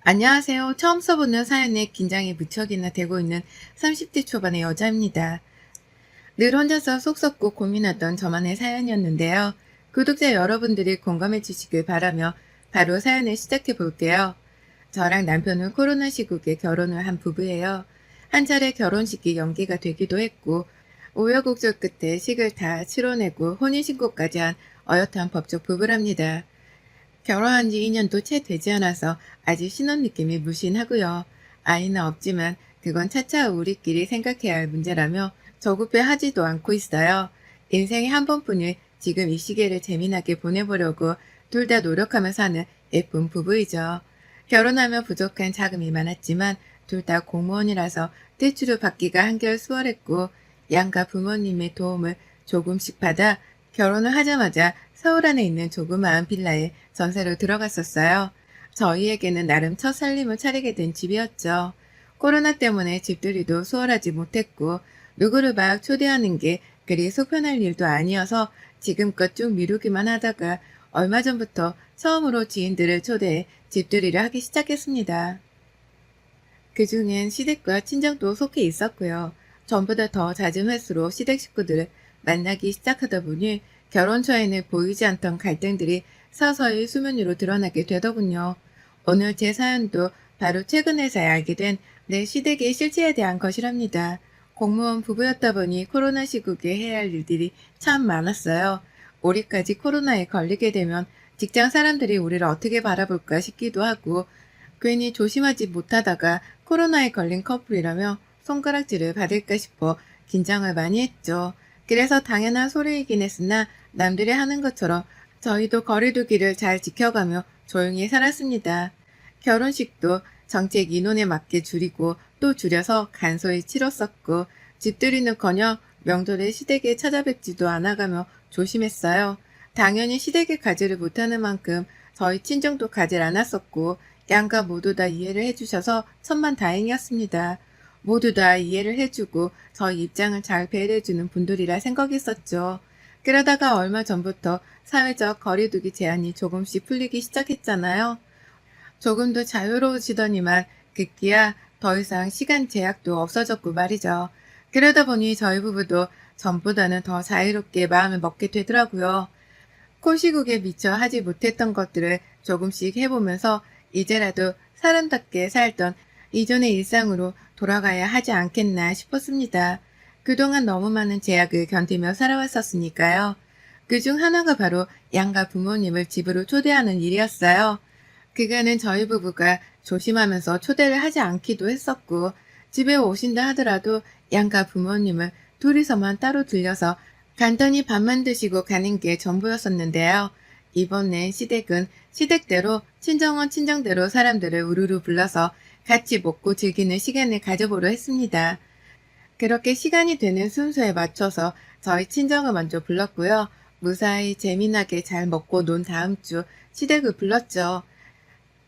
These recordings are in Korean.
안녕하세요. 처음 써보는 사연에 긴장이 무척이나 되고 있는 30대 초반의 여자입니다. 늘 혼자서 속 썩고 고민하던 저만의 사연이었는데요. 구독자 여러분들이 공감해 주시길 바라며 바로 사연을 시작해 볼게요. 저랑 남편은 코로나 시국에 결혼을 한 부부예요. 한 차례 결혼식이 연기가 되기도 했고 우여곡절 끝에 식을 다 치러내고 혼인신고까지 한 어엿한 법적 부부랍니다. 결혼한 지 2년도 채 되지 않아서 아직 신혼 느낌이 무신하고요. 아이는 없지만 그건 차차 우리끼리 생각해야 할 문제라며 조급해 하지도 않고 있어요. 인생에 한 번뿐일 지금 이 시기를 재미나게 보내보려고 둘 다 노력하며 사는 예쁜 부부이죠. 결혼하며 부족한 자금이 많았지만 둘 다 공무원이라서 대출을 받기가 한결 수월했고 양가 부모님의 도움을 조금씩 받아 결혼을 하자마자 서울 안에 있는 조그마한 빌라에 전세로 들어갔었어요. 저희에게는 나름 첫 살림을 차리게 된 집이었죠. 코로나 때문에 집들이도 수월하지 못했고 누구를 막 초대하는 게 그리 속편할 일도 아니어서 지금껏 쭉 미루기만 하다가 얼마 전부터 처음으로 지인들을 초대해 집들이를 하기 시작했습니다. 그중엔 시댁과 친정도 속해 있었고요. 전보다 더 잦은 횟수로 시댁 식구들을 만나기 시작하다 보니 결혼 초에는 보이지 않던 갈등들이 서서히 수면 위로 드러나게 되더군요. 오늘 제 사연도 바로 최근에서야 알게 된 내 시댁의 실체에 대한 것이랍니다. 공무원 부부였다 보니 코로나 시국에 해야 할 일들이 참 많았어요. 우리까지 코로나에 걸리게 되면 직장 사람들이 우리를 어떻게 바라볼까 싶기도 하고 괜히 조심하지 못하다가 코로나에 걸린 커플이라며 손가락질을 받을까 싶어 긴장을 많이 했죠. 그래서 당연한 소리이긴 했으나 남들이 하는 것처럼 저희도 거리두기를 잘 지켜가며 조용히 살았습니다. 결혼식도 정책 인원에 맞게 줄이고 또 줄여서 간소히 치렀었고 집들이는커녕 명절에 시댁에 찾아뵙지도 않아가며 조심했어요. 당연히 시댁에 가지를 못하는 만큼 저희 친정도 가질 않았었고 양가 모두 다 이해를 해주셔서 천만다행이었습니다. 모두 다 이해를 해주고 저희 입장을 잘 배려해주는 분들이라 생각했었죠. 그러다가 얼마 전부터 사회적 거리두기 제한이 조금씩 풀리기 시작했잖아요. 조금 더 자유로워지더니만 급기야 더 이상 시간 제약도 없어졌고 말이죠. 그러다 보니 저희 부부도 전보다는 더 자유롭게 마음을 먹게 되더라고요. 코시국에 미처 하지 못했던 것들을 조금씩 해보면서 이제라도 사람답게 살던 이전의 일상으로 돌아가야 하지 않겠나 싶었습니다. 그동안 너무 많은 제약을 견디며 살아왔었으니까요. 그중 하나가 바로 양가 부모님을 집으로 초대하는 일이었어요. 그간은 저희 부부가 조심하면서 초대를 하지 않기도 했었고 집에 오신다 하더라도 양가 부모님을 둘이서만 따로 들려서 간단히 밥만 드시고 가는 게 전부였었는데요. 이번엔 시댁은 시댁대로 친정은 친정대로 사람들을 우르르 불러서 같이 먹고 즐기는 시간을 가져보려 했습니다. 그렇게 시간이 되는 순서에 맞춰서 저희 친정을 먼저 불렀고요. 무사히 재미나게 잘 먹고 논 다음 주 시댁을 불렀죠.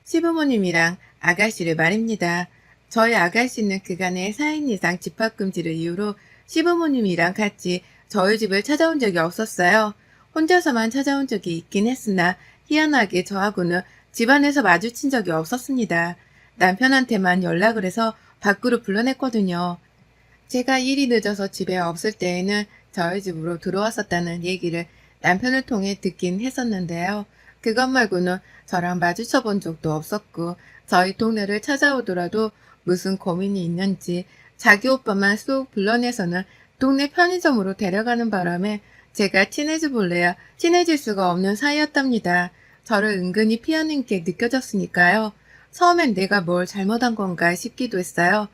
시부모님이랑 아가씨를 말입니다. 저희 아가씨는 그간의 4인 이상 집합금지를 이유로 시부모님이랑 같이 저희 집을 찾아온 적이 없었어요. 혼자서만 찾아온 적이 있긴 했으나 희한하게 저하고는 집안에서 마주친 적이 없었습니다. 남편한테만 연락을 해서 밖으로 불러냈거든요. 제가 일이 늦어서 집에 없을 때에는 저희 집으로 들어왔었다는 얘기를 남편을 통해 듣긴 했었는데요. 그것 말고는 저랑 마주쳐 본 적도 없었고 저희 동네를 찾아오더라도 무슨 고민이 있는지 자기 오빠만 쏙 불러내서는 동네 편의점으로 데려가는 바람에 제가 친해져 볼래야 친해질 수가 없는 사이였답니다. 저를 은근히 피하는 게 느껴졌으니까요. 처음엔 내가 뭘 잘못한 건가 싶기도 했어요.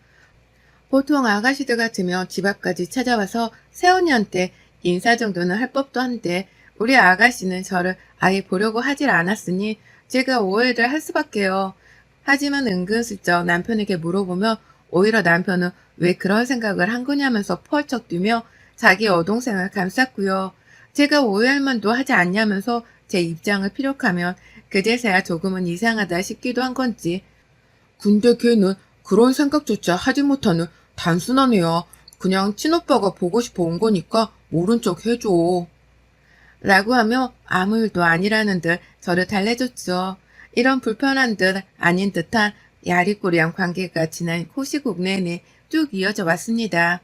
보통 아가씨들 같으면 집 앞까지 찾아와서 새언니한테 인사 정도는 할 법도 한데 우리 아가씨는 저를 아예 보려고 하질 않았으니 제가 오해를 할 수밖에요. 하지만 은근슬쩍 남편에게 물어보면 오히려 남편은 왜 그런 생각을 한 거냐면서 펄쩍 뛰며 자기 여동생을 감쌌고요. 제가 오해할 만도 하지 않냐면서 제 입장을 피력하면 그제서야 조금은 이상하다 싶기도 한 건지 근데 걔는 그런 생각조차 하지 못하는 단순한 애야. 그냥 친오빠가 보고 싶어 온 거니까 모른 척 해줘. 라고 하며 아무 일도 아니라는 듯 저를 달래줬죠. 이런 불편한 듯 아닌 듯한 야리꼬리한 관계가 지난 호시국 내내 쭉 이어져 왔습니다.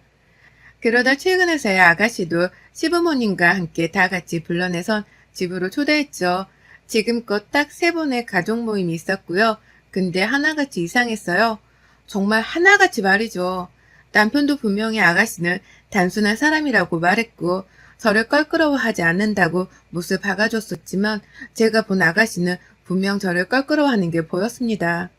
그러다 최근에서야 아가씨도 시부모님과 함께 다 같이 불러내선 집으로 초대했죠. 지금껏 딱 3번의 가족 모임이 있었고요. 근데 하나같이 이상했어요. 정말 하나같이 말이죠. 남편도 분명히 아가씨는 단순한 사람이라고 말했고 저를 껄끄러워하지 않는다고 못을 박아줬었지만 제가 본 아가씨는 분명 저를 껄끄러워하는 게 보였습니다.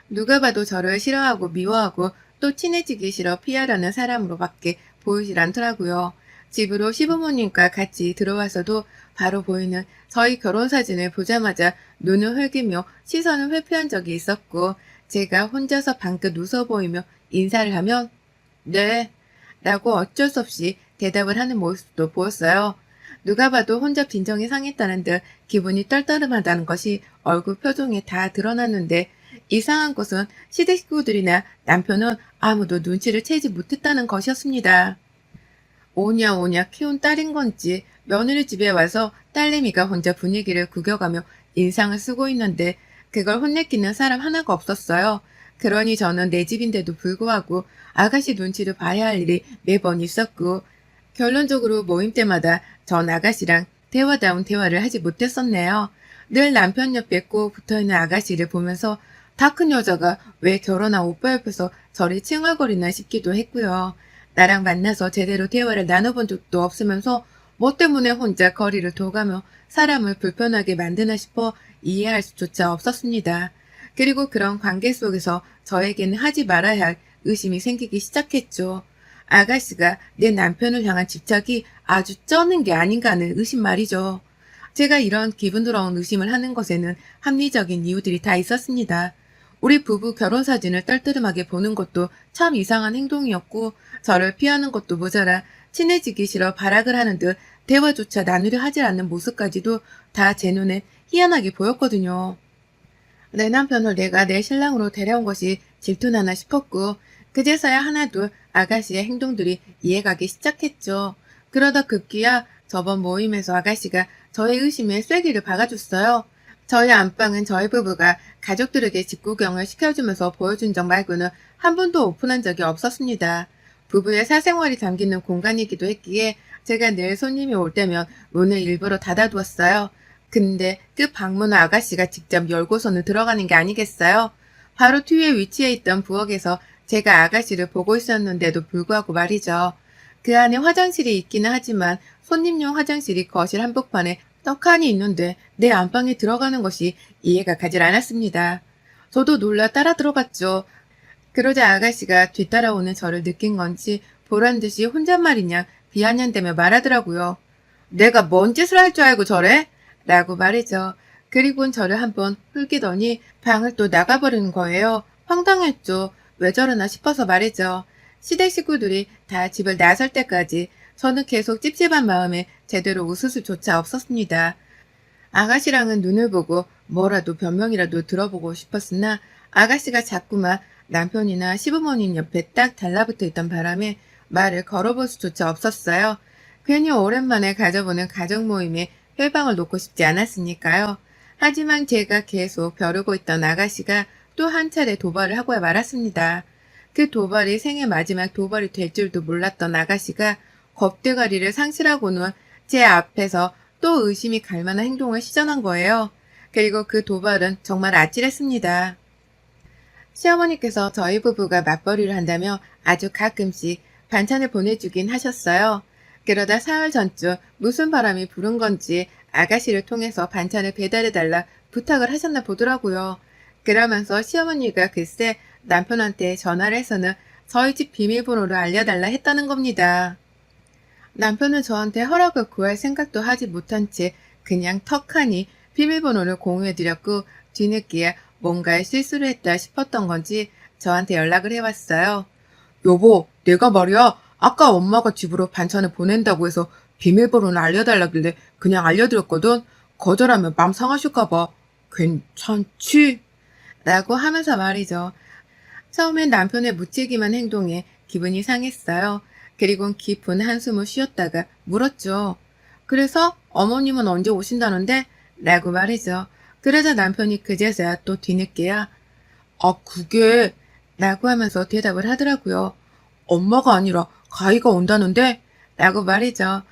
누가 봐도 저를 싫어하고 미워하고 또 친해지기 싫어 피하려는 사람으로밖에 보이질 않더라고요. 집으로 시부모님과 같이 들어와서도 바로 보이는 저희 결혼 사진을 보자마자 눈을 흘기며 시선을 회피한 적이 있었고 제가 혼자서 방긋 웃어 보이며 인사를 하면 네 라고 어쩔 수 없이 대답을 하는 모습도 보였어요. 누가 봐도 혼자 빈정이 상했다는 듯 기분이 떨떠름하다는 것이 얼굴 표정에 다 드러났는데 이상한 것은 시댁 식구들이나 남편은 아무도 눈치를 채지 못했다는 것이었습니다. 오냐 오냐 키운 딸인 건지 며느리 집에 와서 딸내미가 혼자 분위기를 구겨가며 인상을 쓰고 있는데 그걸 혼내키는 사람 하나가 없었어요. 그러니 저는 내 집인데도 불구하고 아가씨 눈치를 봐야 할 일이 매번 있었고 결론적으로 모임 때마다 전 아가씨랑 대화다운 대화를 하지 못했었네요. 늘 남편 옆에 꼭 붙어있는 아가씨를 보면서 다 큰 여자가 왜 결혼한 오빠 옆에서 저리 칭얼거리나 싶기도 했고요. 나랑 만나서 제대로 대화를 나눠본 적도 없으면서 뭐 때문에 혼자 거리를 둬가며 사람을 불편하게 만드나 싶어 이해할 수조차 없었습니다. 그리고 그런 관계 속에서 저에게는 하지 말아야 할 의심이 생기기 시작했죠. 아가씨가 내 남편을 향한 집착이 아주 쩌는 게 아닌가 하는 의심 말이죠. 제가 이런 기분 더러운 의심을 하는 것에는 합리적인 이유들이 다 있었습니다. 우리 부부 결혼 사진을 떨떠름하게 보는 것도 참 이상한 행동이었고 저를 피하는 것도 모자라 친해지기 싫어 발악을 하는 듯 대화조차 나누려 하지 않는 모습까지도 다 제 눈에 희한하게 보였거든요. 내 남편을 내가 내 신랑으로 데려온 것이 질투나나 싶었고 그제서야 하나둘 아가씨의 행동들이 이해가기 시작했죠. 그러다 급기야 저번 모임에서 아가씨가 저의 의심에 쐐기를 박아줬어요. 저희 안방은 저희 부부가 가족들에게 집 구경을 시켜주면서 보여준 적 말고는 한 번도 오픈한 적이 없었습니다. 부부의 사생활이 담기는 공간이기도 했기에 제가 늘 손님이 올 때면 문을 일부러 닫아두었어요. 근데 그 방문을 아가씨가 직접 열고서는 들어가는 게 아니겠어요? 바로 뒤에 위치해 있던 부엌에서 제가 아가씨를 보고 있었는데도 불구하고 말이죠. 그 안에 화장실이 있기는 하지만 손님용 화장실이 거실 한복판에 떡하니 있는데 내 안방에 들어가는 것이 이해가 가질 않았습니다. 저도 놀라 따라 들어갔죠. 그러자 아가씨가 뒤따라오는 저를 느낀 건지 보란듯이 혼잣말이냐 비아냥대며 말하더라고요. 내가 뭔 짓을 할 줄 알고 저래? 라고 말이죠. 그리고는 저를 한번 흘기더니 방을 또 나가버리는 거예요. 황당했죠. 왜 저러나 싶어서 말이죠. 시댁 식구들이 다 집을 나설 때까지 저는 계속 찝찝한 마음에 제대로 웃을 수조차 없었습니다. 아가씨랑은 눈을 보고 뭐라도 변명이라도 들어보고 싶었으나 아가씨가 자꾸만 남편이나 시부모님 옆에 딱 달라붙어 있던 바람에 말을 걸어볼 수조차 없었어요. 괜히 오랜만에 가져보는 가족 모임에 혈방을 놓고 싶지 않았으니까요. 하지만 제가 계속 벼르고 있던 아가씨가 또 한 차례 도발을 하고 말았습니다. 그 도발이 생애 마지막 도발이 될 줄도 몰랐던 아가씨가 겁대가리를 상실하고는 제 앞에서 또 의심이 갈 만한 행동을 시전한 거예요. 그리고 그 도발은 정말 아찔했습니다. 시어머니께서 저희 부부가 맞벌이를 한다며 아주 가끔씩 반찬을 보내주긴 하셨어요. 그러다 사흘 전쯤 무슨 바람이 부른 건지 아가씨를 통해서 반찬을 배달해달라 부탁을 하셨나 보더라고요. 그러면서 시어머니가 글쎄 남편한테 전화를 해서는 저희 집 비밀번호를 알려달라 했다는 겁니다. 남편은 저한테 허락을 구할 생각도 하지 못한 채 그냥 턱하니 비밀번호를 공유해드렸고 뒤늦게 뭔가에 실수를 했다 싶었던 건지 저한테 연락을 해왔어요. 여보, 내가 말이야 아까 엄마가 집으로 반찬을 보낸다고 해서 비밀번호를 알려달라길래 그냥 알려드렸거든. 거절하면 맘 상하실까봐. 괜찮지? 라고 하면서 말이죠. 처음엔 남편의 무책임한 행동에 기분이 상했어요. 그리곤 깊은 한숨을 쉬었다가 물었죠. 그래서 어머님은 언제 오신다는데? 라고 말이죠. 그러자 남편이 그제서야 또 뒤늦게야 아, 그게, 라고 하면서 대답을 하더라고요. 엄마가 아니라 가위가 온다는데? 라고 말이죠.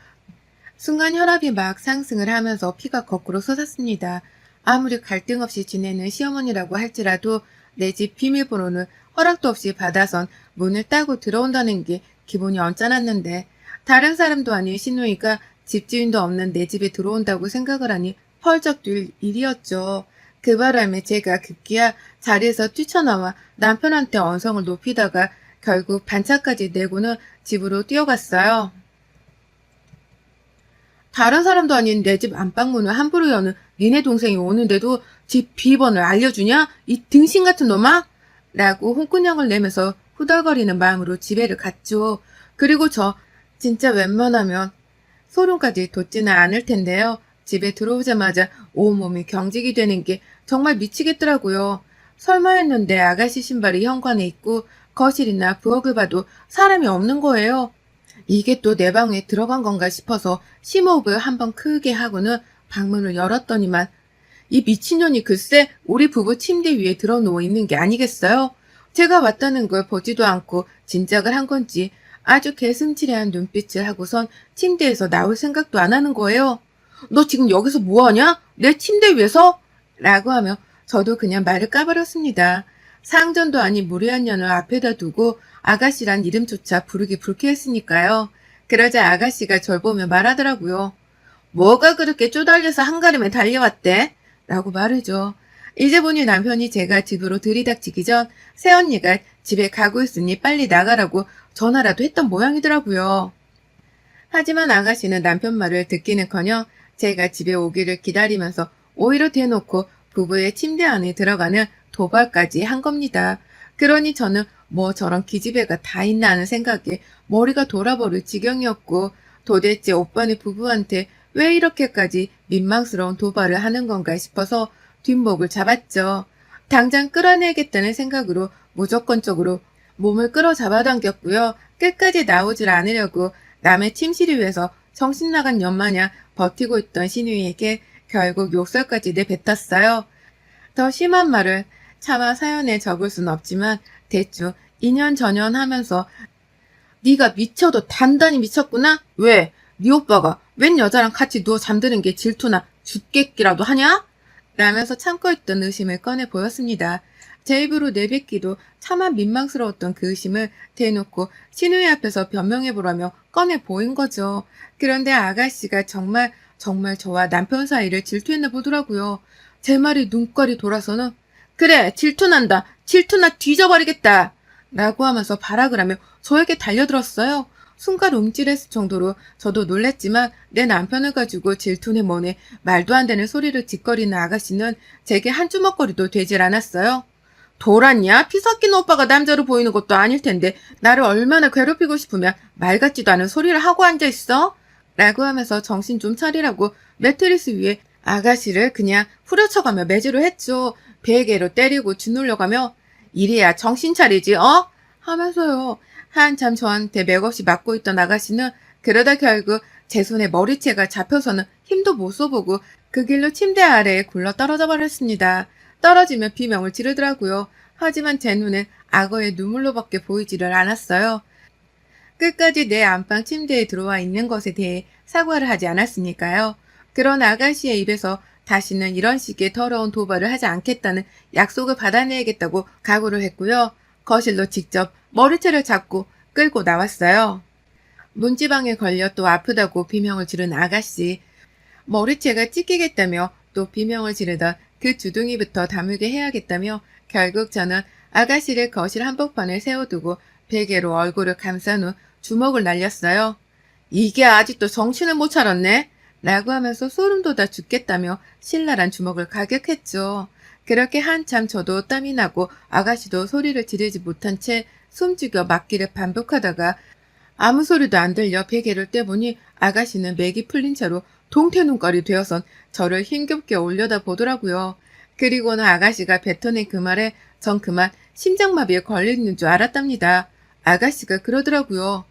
순간 혈압이 막 상승을 하면서 피가 거꾸로 솟았습니다. 아무리 갈등 없이 지내는 시어머니라고 할지라도 내 집 비밀번호는 허락도 없이 받아선 문을 따고 들어온다는 게 기분이 언짢았는데 다른 사람도 아닌 시누이가 집주인도 없는 내 집에 들어온다고 생각을 하니 펄쩍 뛸 일이었죠. 그 바람에 제가 급기야 자리에서 뛰쳐나와 남편한테 언성을 높이다가 결국 반차까지 내고는 집으로 뛰어갔어요. 다른 사람도 아닌 내 집 안방문을 함부로 여는 니네 동생이 오는데도 집 비번을 알려주냐? 이 등신 같은 놈아? 라고 홍군형을 내면서 후덜거리는 마음으로 집에를 갔죠. 그리고 저 진짜 웬만하면 소름까지 돋지는 않을 텐데요. 집에 들어오자마자 온몸이 경직이 되는 게 정말 미치겠더라고요. 설마 했는데 아가씨 신발이 현관에 있고 거실이나 부엌을 봐도 사람이 없는 거예요. 이게 또 내 방에 들어간 건가 싶어서 심호흡을 한번 크게 하고는 방문을 열었더니만 이 미친년이 글쎄 우리 부부 침대 위에 들어 누워 있는 게 아니겠어요? 제가 왔다는 걸 보지도 않고 짐작을 한 건지 아주 개슴츠레한 눈빛을 하고선 침대에서 나올 생각도 안 하는 거예요. 너 지금 여기서 뭐하냐? 내 침대 위에서? 라고 하며 저도 그냥 말을 까버렸습니다. 상전도 아닌 무례한 년을 앞에다 두고 아가씨란 이름조차 부르기 불쾌했으니까요. 그러자 아가씨가 절 보며 말하더라고요. 뭐가 그렇게 쪼달려서 한가름에 달려왔대? 라고 말이죠. 이제 보니 남편이 제가 집으로 들이닥치기 전 새언니가 집에 가고 있으니 빨리 나가라고 전화라도 했던 모양이더라고요. 하지만 아가씨는 남편 말을 듣기는커녕 제가 집에 오기를 기다리면서 오히려 대놓고 부부의 침대 안에 들어가는 도발까지 한 겁니다. 그러니 저는 뭐 저런 기집애가 다 있나 하는 생각에 머리가 돌아버릴 지경이었고 도대체 오빠네 부부한테 왜 이렇게까지 민망스러운 도발을 하는 건가 싶어서 뒷목을 잡았죠. 당장 끌어내겠다는 생각으로 무조건적으로 몸을 끌어 잡아당겼고요. 끝까지 나오질 않으려고 남의 침실을 위해서 정신 나간 년마냥 버티고 있던 시누이에게 결국 욕설까지 내뱉었어요. 더 심한 말을 차마 사연에 적을 순 없지만 대충 2년 전년 하면서 네가 미쳐도 단단히 미쳤구나? 왜? 네 오빠가 웬 여자랑 같이 누워 잠드는 게 질투나 죽겠기라도 하냐? 라면서 참고 있던 의심을 꺼내 보였습니다. 제 입으로 내뱉기도 차마 민망스러웠던 그 의심을 대놓고 시누이 앞에서 변명해보라며 꺼내 보인 거죠. 그런데 아가씨가 정말 저와 남편 사이를 질투했나 보더라고요. 제 말이 눈깔이 돌아서는 그래 질투난다. 질투나 뒤져버리겠다. 라고 하면서 발악을 하며 저에게 달려들었어요. 순간 움찔했을 정도로 저도 놀랬지만 내 남편을 가지고 질투네 뭐네 말도 안 되는 소리를 짓거리는 아가씨는 제게 한 주먹거리도 되질 않았어요. 돌았냐? 피 섞인 오빠가 남자로 보이는 것도 아닐 텐데 나를 얼마나 괴롭히고 싶으면 말 같지도 않은 소리를 하고 앉아있어? 라고 하면서 정신 좀 차리라고 매트리스 위에 아가씨를 그냥 후려쳐가며 매질을 했죠. 베개로 때리고 주눌러가며 이래야 정신 차리지 어? 하면서요. 한참 저한테 맥없이 맞고 있던 아가씨는 그러다 결국 제 손에 머리채가 잡혀서는 힘도 못 써보고 그 길로 침대 아래에 굴러 떨어져 버렸습니다. 떨어지며 비명을 지르더라고요. 하지만 제 눈엔 악어의 눈물로밖에 보이지를 않았어요. 끝까지 내 안방 침대에 들어와 있는 것에 대해 사과를 하지 않았으니까요. 그런 아가씨의 입에서 다시는 이런 식의 더러운 도발을 하지 않겠다는 약속을 받아내야겠다고 각오를 했고요. 거실로 직접 머리채를 잡고 끌고 나왔어요. 문지방에 걸려 또 아프다고 비명을 지른 아가씨. 머리채가 찢기겠다며 또 비명을 지르던 그 주둥이부터 다물게 해야겠다며 결국 저는 아가씨를 거실 한복판에 세워두고 베개로 얼굴을 감싼 후 주먹을 날렸어요. 이게 아직도 정신을 못 차렸네? 라고 하면서 소름 돋아 죽겠다며 신랄한 주먹을 가격했죠. 그렇게 한참 저도 땀이 나고 아가씨도 소리를 지르지 못한 채 숨죽여 맞기를 반복하다가 아무 소리도 안 들려 베개를 떼보니 아가씨는 맥이 풀린 채로 동태 눈깔이 되어선 저를 힘겹게 올려다 보더라고요. 그리고는 아가씨가 뱉어낸 그 말에 전 그만 심장마비에 걸리는 줄 알았답니다. 아가씨가 그러더라고요.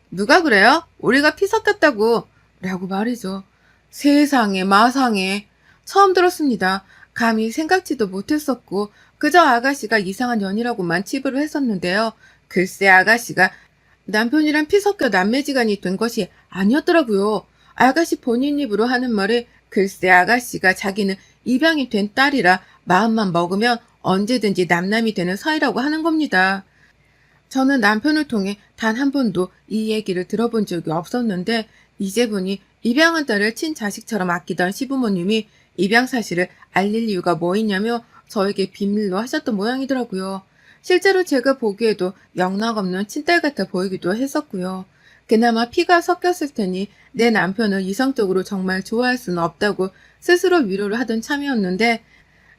누가 그래요? 우리가 피 섞였다고. 라고 말이죠. 세상에 마상에. 처음 들었습니다. 감히 생각지도 못했었고 그저 아가씨가 이상한 년이라고만 치부를 했었는데요. 글쎄 아가씨가 남편이랑 피 섞여 남매지간이 된 것이 아니었더라고요. 아가씨 본인 입으로 하는 말에 글쎄 아가씨가 자기는 입양이 된 딸이라 마음만 먹으면 언제든지 남남이 되는 사이라고 하는 겁니다. 저는 남편을 통해 단 한 번도 이 얘기를 들어본 적이 없었는데 이제 보니 입양한 딸을 친자식처럼 아끼던 시부모님이 입양 사실을 알릴 이유가 뭐 있냐며 저에게 비밀로 하셨던 모양이더라고요. 실제로 제가 보기에도 영락없는 친딸 같아 보이기도 했었고요. 그나마 피가 섞였을 테니 내 남편을 이성적으로 정말 좋아할 수는 없다고 스스로 위로를 하던 참이었는데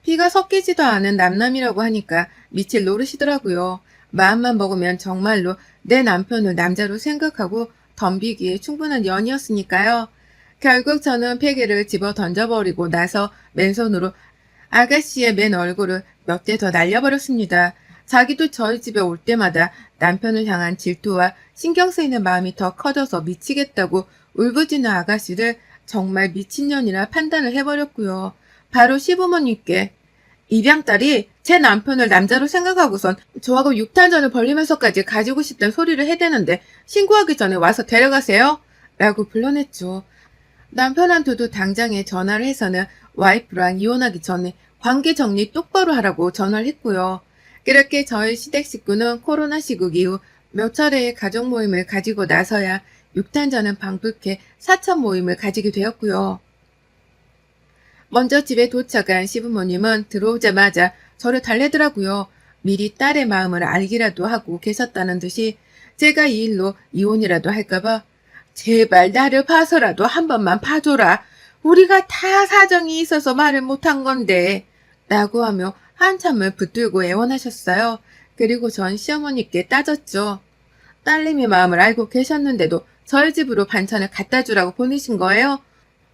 피가 섞이지도 않은 남남이라고 하니까 미칠 노릇이더라고요. 마음만 먹으면 정말로 내 남편을 남자로 생각하고 덤비기에 충분한 연이었으니까요. 결국 저는 베개를 집어 던져버리고 나서 맨손으로 아가씨의 맨 얼굴을 몇 대 더 날려버렸습니다. 자기도 저희 집에 올 때마다 남편을 향한 질투와 신경 쓰이는 마음이 더 커져서 미치겠다고 울부짖는 아가씨를 정말 미친년이라 판단을 해버렸고요. 바로 시부모님께 입양딸이 제 남편을 남자로 생각하고선 저하고 육탄전을 벌리면서까지 가지고 싶다는 소리를 해대는데 신고하기 전에 와서 데려가세요. 라고 불러냈죠. 남편한테도 당장에 전화를 해서는 와이프랑 이혼하기 전에 관계 정리 똑바로 하라고 전화를 했고요. 그렇게 저희 시댁 식구는 코로나 시국 이후 몇 차례의 가족 모임을 가지고 나서야 육탄전은 방불케 사천 모임을 가지게 되었고요. 먼저 집에 도착한 시부모님은 들어오자마자 저를 달래더라고요. 미리 딸의 마음을 알기라도 하고 계셨다는 듯이 제가 이 일로 이혼이라도 할까봐 제발 나를 봐서라도 한 번만 봐줘라. 우리가 다 사정이 있어서 말을 못한 건데 라고 하며 한참을 붙들고 애원하셨어요. 그리고 전 시어머니께 따졌죠. 딸내미 마음을 알고 계셨는데도 저희 집으로 반찬을 갖다 주라고 보내신 거예요?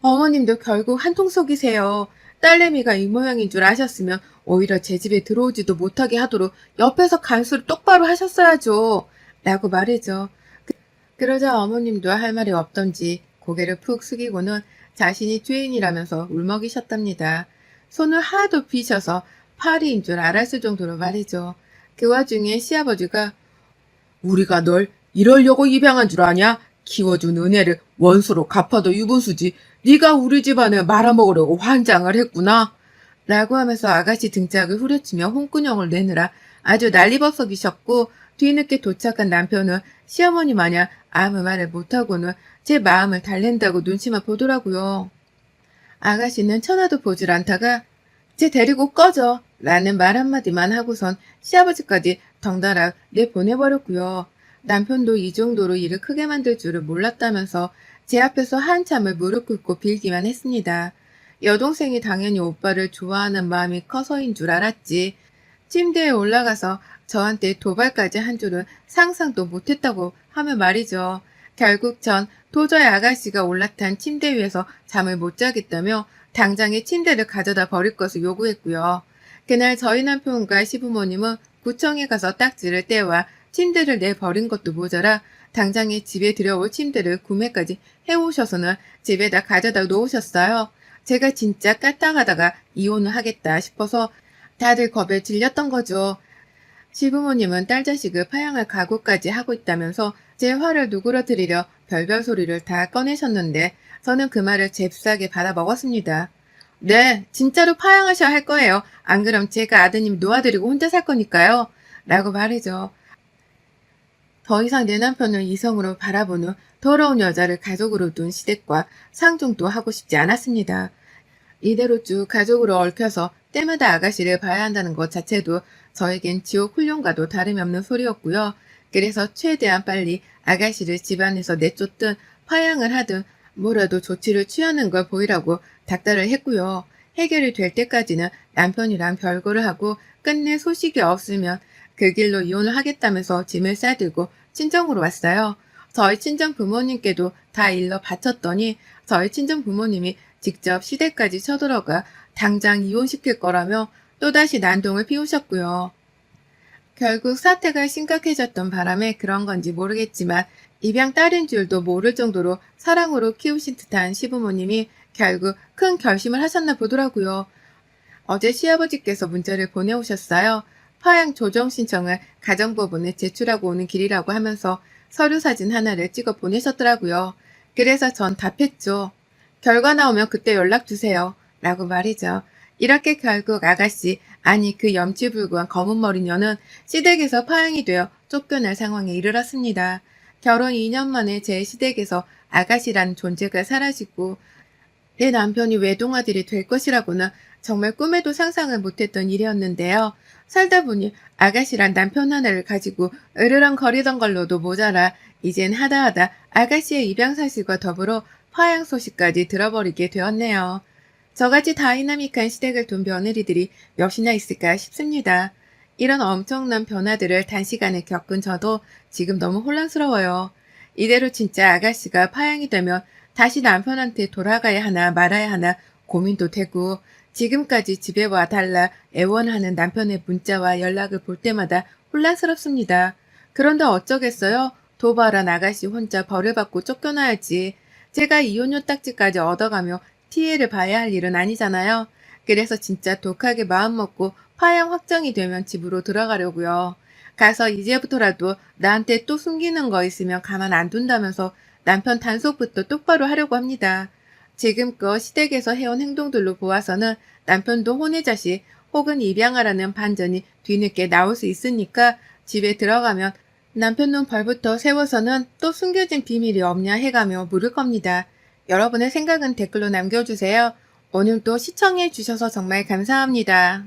어머님도 결국 한통 속이세요. 딸내미가 이 모양인 줄 아셨으면 오히려 제 집에 들어오지도 못하게 하도록 옆에서 간수를 똑바로 하셨어야죠. 라고 말이죠. 그러자 어머님도 할 말이 없던지 고개를 푹 숙이고는 자신이 죄인이라면서 울먹이셨답니다. 손을 하도 비셔서 파리인 줄 알았을 정도로 말이죠. 그 와중에 시아버지가 우리가 널 이러려고 입양한 줄 아냐? 키워준 은혜를 원수로 갚아도 유분수지. 네가 우리 집안을 말아먹으려고 환장을 했구나. 라고 하면서 아가씨 등짝을 후려치며 홍군형을 내느라 아주 난리버석이셨고 뒤늦게 도착한 남편은 시어머니 마냥 아무 말을 못하고는 제 마음을 달랜다고 눈치만 보더라고요. 아가씨는 천하도 보질 않다가 쟤 데리고 꺼져 라는 말 한마디만 하고선 시아버지까지 덩달아 내보내버렸고요. 남편도 이 정도로 일을 크게 만들 줄을 몰랐다면서 제 앞에서 한참을 무릎 꿇고 빌기만 했습니다. 여동생이 당연히 오빠를 좋아하는 마음이 커서인 줄 알았지. 침대에 올라가서 저한테 도발까지 한 줄은 상상도 못했다고 하며 말이죠. 결국 전 도저히 아가씨가 올라탄 침대 위에서 잠을 못 자겠다며 당장에 침대를 가져다 버릴 것을 요구했고요. 그날 저희 남편과 시부모님은 구청에 가서 딱지를 떼와 침대를 내버린 것도 모자라 당장에 집에 들여올 침대를 구매까지 해오셔서는 집에다 가져다 놓으셨어요. 제가 진짜 까딱하다가 이혼을 하겠다 싶어서 다들 겁에 질렸던 거죠. 시부모님은 딸 자식을 파양할 각오까지 하고 있다면서 제 화를 누그러뜨리려 별별 소리를 다 꺼내셨는데 저는 그 말을 잽싸게 받아 먹었습니다. 네, 진짜로 파양하셔야 할 거예요. 안 그럼 제가 아드님 놓아드리고 혼자 살 거니까요. 라고 말이죠. 더 이상 내 남편을 이성으로 바라보는 더러운 여자를 가족으로 둔 시댁과 상종도 하고 싶지 않았습니다. 이대로 쭉 가족으로 얽혀서 때마다 아가씨를 봐야 한다는 것 자체도 저에겐 지옥 훈련과도 다름이 없는 소리였고요. 그래서 최대한 빨리 아가씨를 집안에서 내쫓든 파양을 하든 뭐라도 조치를 취하는 걸 보이라고 닥달을 했고요. 해결이 될 때까지는 남편이랑 별거를 하고 끝내 소식이 없으면 그 길로 이혼을 하겠다면서 짐을 싸들고 친정으로 왔어요. 저희 친정 부모님께도 다 일러 바쳤더니 저희 친정 부모님이 직접 시댁까지 쳐들어가 당장 이혼시킬 거라며 또다시 난동을 피우셨고요. 결국 사태가 심각해졌던 바람에 그런 건지 모르겠지만 입양 딸인 줄도 모를 정도로 사랑으로 키우신 듯한 시부모님이 결국 큰 결심을 하셨나 보더라고요. 어제 시아버지께서 문자를 보내오셨어요. 파양 조정 신청을 가정법원에 제출하고 오는 길이라고 하면서 서류 사진 하나를 찍어 보내셨더라고요. 그래서 전 답했죠. 결과 나오면 그때 연락 주세요. 라고 말이죠. 이렇게 결국 아가씨, 아니 그 염치불구한 검은머리 년은 시댁에서 파양이 되어 쫓겨날 상황에 이르렀습니다. 결혼 2년 만에 제 시댁에서 아가씨라는 존재가 사라지고 내 남편이 외동아들이 될 것이라고는 정말 꿈에도 상상을 못했던 일이었는데요. 살다 보니 아가씨란 남편 하나를 가지고 으르렁거리던 걸로도 모자라 이젠 하다하다 아가씨의 입양 사실과 더불어 파양 소식까지 들어버리게 되었네요. 저같이 다이나믹한 시댁을 둔 며느리들이 몇이나 있을까 싶습니다. 이런 엄청난 변화들을 단시간에 겪은 저도 지금 너무 혼란스러워요. 이대로 진짜 아가씨가 파양이 되면 다시 남편한테 돌아가야 하나 말아야 하나 고민도 되고 지금까지 집에 와 달라 애원하는 남편의 문자와 연락을 볼 때마다 혼란스럽습니다. 그런데 어쩌겠어요? 도발한 아가씨 혼자 벌을 받고 쫓겨나야지. 제가 이혼료 딱지까지 얻어가며 피해를 봐야 할 일은 아니잖아요. 그래서 진짜 독하게 마음먹고 파양 확정이 되면 집으로 들어가려고요. 가서 이제부터라도 나한테 또 숨기는 거 있으면 가만 안 둔다면서 남편 단속부터 똑바로 하려고 합니다. 지금껏 시댁에서 해온 행동들로 보아서는 남편도 혼외자식 혹은 입양하라는 반전이 뒤늦게 나올 수 있으니까 집에 들어가면 남편 눈 벌부터 세워서는 또 숨겨진 비밀이 없냐 해가며 물을 겁니다. 여러분의 생각은 댓글로 남겨주세요. 오늘도 시청해 주셔서 정말 감사합니다.